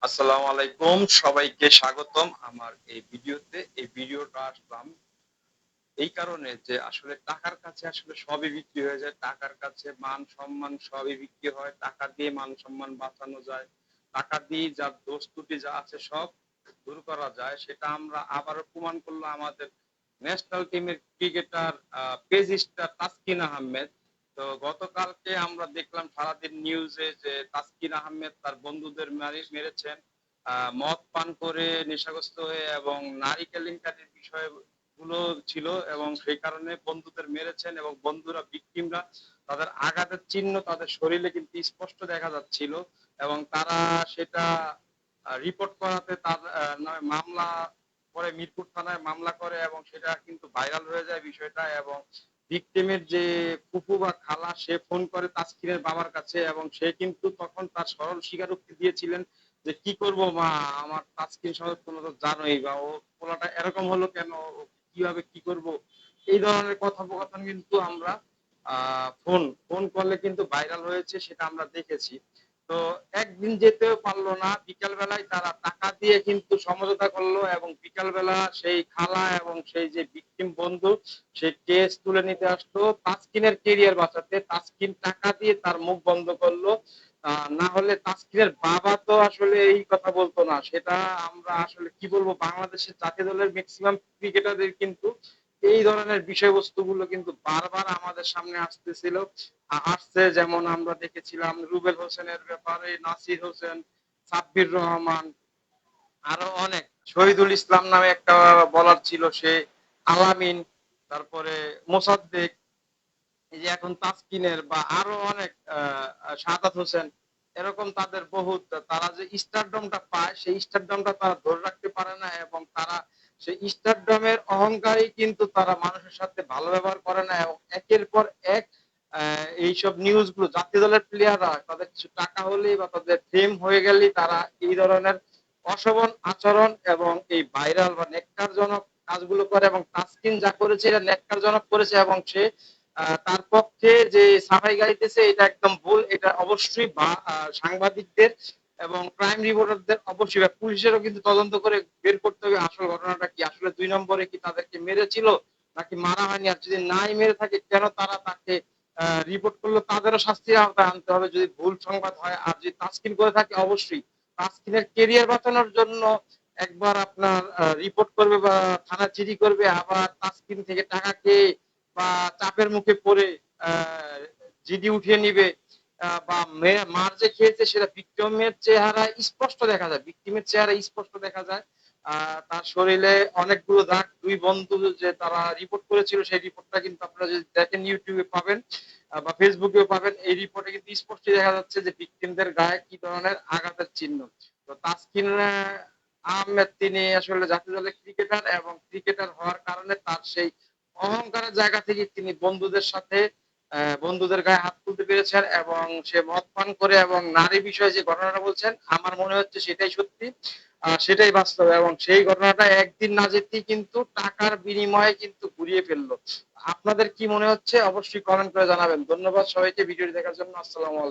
আসসালামু আলাইকুম, সবাইকে স্বাগতম আমার এই ভিডিওতে। এই ভিডিওটা আসলাম এই কারণে যে আসলে টাকার কাছে আসলে সবই বিক্রি হয়ে যায়। টাকার কাছে মান সম্মান সবই বিক্রি হয়। টাকা দিয়ে মান সম্মান বাঁচানো যায়। টাকা দিয়ে যা দোষ ত্রুটি যা আছে সব দূর করা যায়। সেটা আমরা আবারও প্রমাণ করলো আমাদের ন্যাশনাল টিমের cricketer pace star Taskin Ahmed. তো গতকালকে আমরা দেখলাম সারাদিন নিউজে যে তাসকিন আহমেদ তার বন্ধুদের মেরেছেন মদ পান করে, নেশাগ্রস্ত হয়ে, এবং নারী কেলেঙ্কারির বিষয়গুলো ছিল, এবং সেই কারণে বন্ধুদের মেরেছেন, এবং বন্ধুরা ভিকটিমরা তাদের আঘাতের চিহ্ন তাদের শরীরে কিন্তু স্পষ্ট দেখা যাচ্ছিল, এবং তারা সেটা রিপোর্ট করাতে তার নামে মামলা করে, মিরপুর থানায় মামলা করে, এবং সেটা কিন্তু ভাইরাল হয়ে যায় বিষয়টা। এবং ভিকটিমের যে ফুফু বা খালা সে ফোন করে তাসকিনের বাবার কাছে, এবং সে কিন্তু তখন তার সরল স্বীকারোক্তি দিয়েছিলেন যে কি করব মা, আমার তাসকিন সহ তোমরা তো জানোই, বা ও পোলাটা এরকম হলো কেন, ও কিভাবে কি করব, এই ধরনের কথোপকথন কিন্তু আমরা ফোন ফোন করলে কিন্তু ভাইরাল হয়েছে, সেটা আমরা দেখেছি। তো একদিন যেতেও পারলো না, বিকাল বেলায় তারা টাকা দিয়ে কিন্তু সমঝোতা করলো, এবং বিকাল বেলা সেই খালা এবং সেই যে ভিকটিম বন্ধু সেই কেস তুলে নিতে আসলো তাসকিনের কেরিয়ার বাঁচাতে। তাসকিন টাকা দিয়ে তার মুখ বন্ধ করলো। না হলে তাসকিনের বাবা তো আসলে এই কথা বলতো না। সেটা আমরা আসলে কি বলবো, বাংলাদেশের জাতীয় দলের ম্যাক্সিমাম ক্রিকেটারদের কিন্তু এই ধরনের বিষয়বস্তুগুলো কিন্তু বারবার আমাদের সামনে আসছে। যেমন আমরা দেখেছিলাম রুবেল হোসেনের ব্যাপারে, নাসির হোসেন, সাব্বির রহমান, আরো অনেক, শহীদুল ইসলাম নামে একটা বলার ছিল সে, আলামিন, তারপরে মোসাদ্দেক, এই যে এখন তাসকিনের, বা আরো অনেক সাদাত হোসেন, এরকম তাদের বহুত, তারা যে স্টারডমটা পায় সেই স্টারডমটা তারা ধরে রাখতে পারে না, এবং তারা সেই স্টারডমের অহংকারী কিন্তু তারা মানুষের সাথে ভালো ব্যবহার করে না, এবং একের পর এক এইসব নিউজ গুলো জাতীয় দলের প্লেয়াররা তাদের কিছু টাকা হলেই বা তাদের ফেম হয়ে গেলেই তারা এই ধরনের অশোভন আচরণ এবং এই ভাইরাল বা নেককারজনক কাজগুলো করে। এবং তাসকিন যা করেছে এটা নেককারজনক করেছে, এবং সে তার পক্ষে যে সাফাই গাইতেছে এটা একদম ভুল। এটা অবশ্যই সাংবাদিকদের এবং ক্রাইম রিপোর্টারদের অবশ্যই, বা পুলিশেরও কিন্তু তদন্ত করে বের করতে হবে আসল ঘটনাটা কি। আসলে 2 নম্বরে কি তাদেরকে মেরেছিল নাকি মারা হয়নি, আর যদি নাই মেরে থাকে কেন তারা তাকে রিপোর্ট করলো, তাদেরও শাস্তির আওতায় আনতে হবে যদি ভুল সংবাদ হয়। আর যদি তাসকিন করে থাকে অবশ্যই তাসকিনের কেরিয়ার বাঁচানোর জন্য একবার আপনার রিপোর্ট করবে বা থানা চিঠি করবে, আবার তাসকিন থেকে টাকা খেয়ে বা চাপের মুখে পড়ে জিডি উঠিয়ে নিবে, বা মার যে খেয়েছে সেটা ভিক্টিমের চেহারা স্পষ্ট দেখা যায়, ভিক্টিমের চেহারা স্পষ্ট দেখা যায়। তার শরীরে অনেকগুলো দাগ, 2 বন্ধু যে তারা রিপোর্ট করেছিল সেই রিপোর্টটা কিন্তু আপনারা যদি দেখেন ইউটিউবে পাবেন বা ফেসবুকেও পাবেন। এই রিপোর্টে কিন্তু স্পষ্ট দেখা যাচ্ছে যে ভিকটিমদের গায়ে কি ধরনের আঘাতের চিহ্ন। তো তাসকিন আহমেদ তিনি আসলে জাতীয় দলের ক্রিকেটার, এবং ক্রিকেটার হওয়ার কারণে তার সেই অহংকারের জায়গা থেকে তিনি বন্ধুদের সাথে বন্ধুদের গায়ে হাত তুলতে পেরেছেন, এবং সে মদ পান করে এবং নারী বিষয়ে যে ঘটনাটা বলছেন আমার মনে হচ্ছে সেটাই সত্যি, সেটাই বাস্তব, এবং সেই ঘটনাটা একদিন না যেতেই কিন্তু টাকার বিনিময়ে কিন্তু ঘুরিয়ে ফেললো। আপনাদের কি মনে হচ্ছে অবশ্যই কমেন্ট করে জানাবেন। ধন্যবাদ সবাইকে ভিডিওটি দেখার জন্য। আসসালামু আলাইকুম।